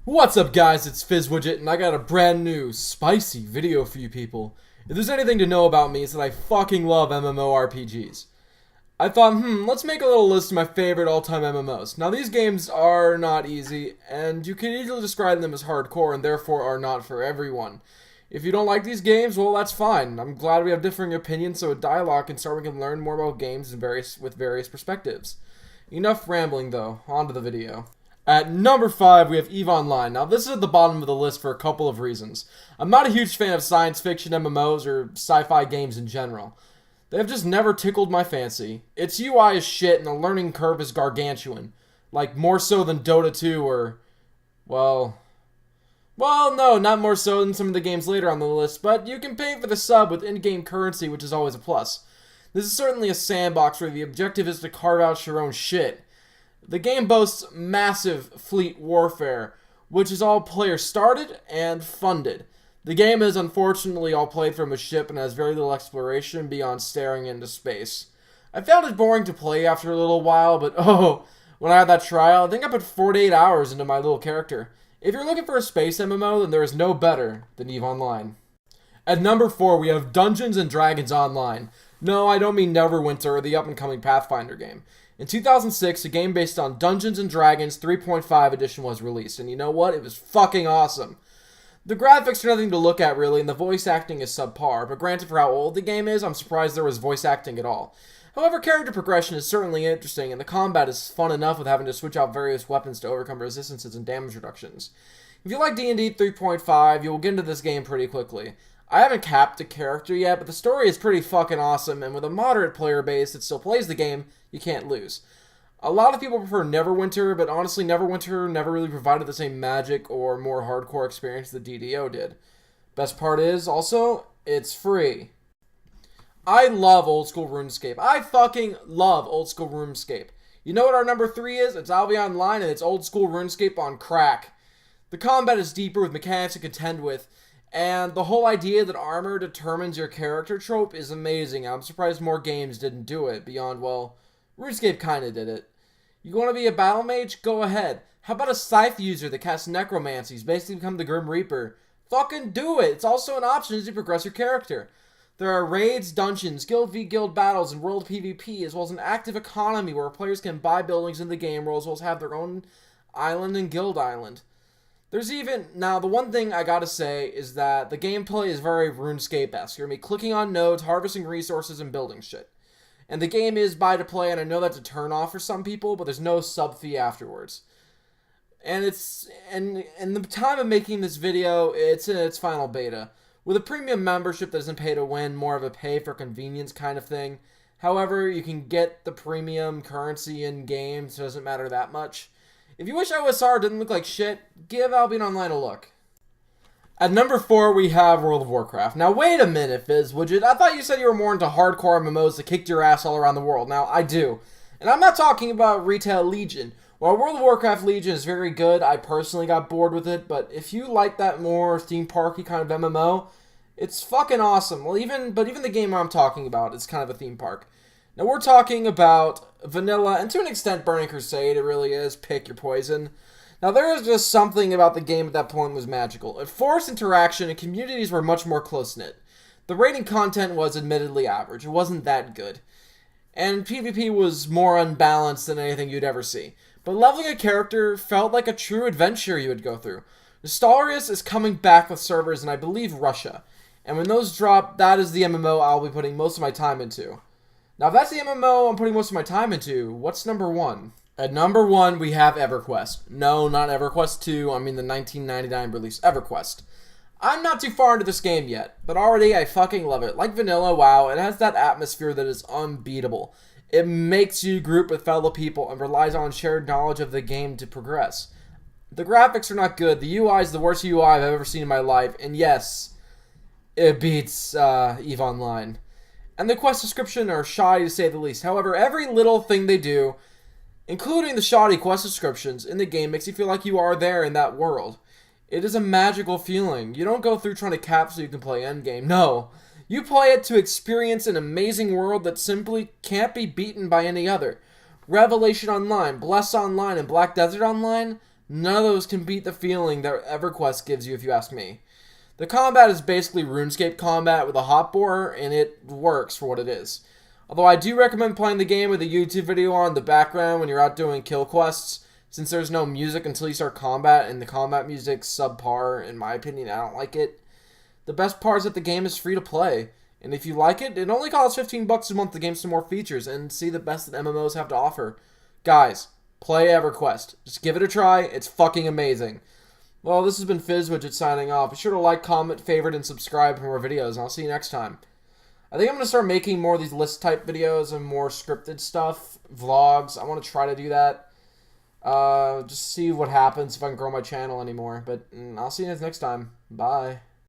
What's up guys, it's FizzWidget and I got a brand new, spicy video for you people. If there's anything to know about me, it's that I fucking love MMORPGs. I thought, let's make a little list of my favorite all-time MMOs. Now these games are not easy, and you can easily describe them as hardcore and therefore are not for everyone. If you don't like these games, well that's fine. I'm glad we have differing opinions so a dialogue can start, we can learn more about games with various perspectives. Enough rambling though, on to the video. At number 5, we have EVE Online. Now, this is at the bottom of the list for a couple of reasons. I'm not a huge fan of science fiction MMOs or sci-fi games in general. They have just never tickled my fancy. Its UI is shit and the learning curve is gargantuan. Like, more so than Dota 2 or... Well, no, not more so than some of the games later on the list, but you can pay for the sub with in-game currency, which is always a plus. This is certainly a sandbox where the objective is to carve out your own shit. The game boasts massive fleet warfare, which is all player started and funded. The game is unfortunately all played from a ship and has very little exploration beyond staring into space. I found it boring to play after a little while, but when I had that trial, I think I put 48 hours into my little character. If you're looking for a space MMO, then there is no better than EVE Online. At number 4, we have Dungeons & Dragons Online. No, I don't mean Neverwinter or the up-and-coming Pathfinder game. In 2006, a game based on Dungeons & Dragons 3.5 edition was released, and you know what? It was fucking awesome. The graphics are nothing to look at really, and the voice acting is subpar, but granted for how old the game is, I'm surprised there was voice acting at all. However, character progression is certainly interesting, and the combat is fun enough with having to switch out various weapons to overcome resistances and damage reductions. If you like D&D 3.5, you will get into this game pretty quickly. I haven't capped a character yet, but the story is pretty fucking awesome, and with a moderate player base that still plays the game, you can't lose. A lot of people prefer Neverwinter, but honestly Neverwinter never really provided the same magic or more hardcore experience that DDO did. Best part is, also, it's free. I love old school RuneScape. I fucking love old school RuneScape. You know what our number 3 is? It's Albion Online, and it's old school RuneScape on crack. The combat is deeper with mechanics to contend with, and the whole idea that armor determines your character trope is amazing. I'm surprised more games didn't do it beyond, well, RuneScape kinda did it. You want to be a battle mage? Go ahead. How about a scythe user that casts necromancies, basically become the Grim Reaper? Fucking do it! It's also an option as you progress your character. There are raids, dungeons, guild v guild battles, and world PvP, as well as an active economy where players can buy buildings in the game, as well as have their own island and guild island. There's even... Now, the one thing I gotta say is that the gameplay is very RuneScape-esque. You're gonna be clicking on nodes, harvesting resources, and building shit. And the game is buy to play, and I know that's a turn off for some people, but there's no sub fee afterwards. And it's... And in the time of making this video, it's in its final beta. With a premium membership that doesn't pay to win, more of a pay for convenience kind of thing. However, you can get the premium currency in game, so it doesn't matter that much. If you wish OSR didn't look like shit, give Albion Online a look. At number 4, we have World of Warcraft. Now, wait a minute, FizzWidget. I thought you said you were more into hardcore MMOs that kicked your ass all around the world. Now, I do. And I'm not talking about Retail Legion. While World of Warcraft Legion is very good, I personally got bored with it, but if you like that more theme parky kind of MMO, it's fucking awesome. Well, even the game I'm talking about is kind of a theme park. Now, we're talking about vanilla, and to an extent, Burning Crusade. It really is. Pick your poison. Now, there is just something about the game at that point was magical. It forced interaction, and communities were much more close-knit. The raiding content was admittedly average. It wasn't that good. And PvP was more unbalanced than anything you'd ever see. But leveling a character felt like a true adventure you would go through. Nostalrius is coming back with servers in, I believe, Russia. And when those drop, that is the MMO I'll be putting most of my time into. Now, if that's the MMO I'm putting most of my time into, what's number 1? At number 1, we have EverQuest. No, not EverQuest 2, I mean the 1999 release EverQuest. I'm not too far into this game yet, but already I fucking love it. Like vanilla, WoW, it has that atmosphere that is unbeatable. It makes you group with fellow people and relies on shared knowledge of the game to progress. The graphics are not good, the UI is the worst UI I've ever seen in my life, and yes, it beats EVE Online. And the quest description are shoddy to say the least. However, every little thing they do, including the shoddy quest descriptions in the game, makes you feel like you are there in that world. It is a magical feeling. You don't go through trying to cap so you can play endgame. No. You play it to experience an amazing world that simply can't be beaten by any other. Revelation Online, Bless Online, and Black Desert Online, None of those can beat the feeling that EverQuest gives you, if you ask me. The combat is basically RuneScape combat with a hotbar, and it works for what it is. Although I do recommend playing the game with a YouTube video on in the background when you're out doing kill quests, since there's no music until you start combat, and the combat music's subpar, in my opinion. I don't like it. The best part is that the game is free to play, and if you like it, it only costs $15 a month to gain some more features and see the best that MMOs have to offer. Guys, play EverQuest. Just give it a try. It's fucking amazing. Well, this has been FizzWidget signing off. Be sure to like, comment, favorite, and subscribe for more videos, and I'll see you next time. I think I'm going to start making more of these list-type videos and more scripted stuff, vlogs. I want to try to do that. Just see what happens if I can grow my channel anymore. But I'll see you guys next time. Bye.